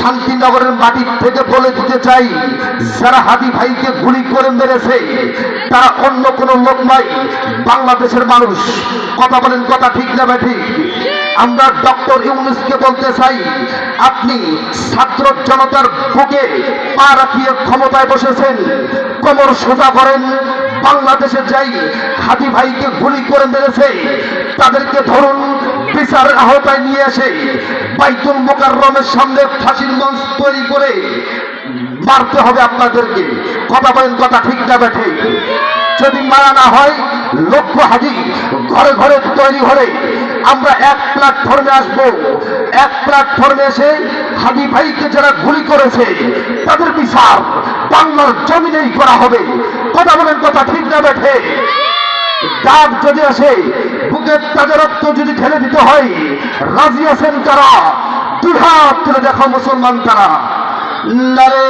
শান্তিনগরের মাটি থেকে বলে দিতে চাই, যারা হাদি ভাইকে গুলি করে মেরেছে তারা অন্য কোনো লোক নয়, বাংলাদেশের মানুষ। কথা বলেন, কথা ঠিক না ঠিক? আমরা ডক্টর ইউনূসকে বলতে চাই, আপনি ছাত্র জনতার বুকে পা রাখিয়ে ক্ষমতায় বসেছেন, কোমর সোজা করেন। বাংলাদেশে যাই হাদি ভাইকে গুলি করে মেরেছে তাদেরকে ধরুন, বিচারের আওতায় নিয়ে এসে বাইতুল মোকাররমের সামনে ফাঁসির মঞ্চ তৈরি করে মারতে হবে আপনাদেরকে। কথা বলেন, কথা ঠিক না ঠিক? যদি মারা না হয়, লক্ষ হাজি ঘরে ঘরে তৈরি হলে আমরা এক প্ল্যাটফর্মে আসবো। এক প্ল্যাটফর্মে এসে হাদি ভাইকে যারা গুলি করেছে তাদের বিচার বাংলার জমিনেই করা হবে। কথা বলেন, কথা ঠিক না বেঠে? ডাক যদি আসে, বুকের তাজা রক্ত যদি ঢেলে দিতে হয়, রাজি আছেন তারা? দুই হাত তুলে দেখো মুসলমান তারা। নারে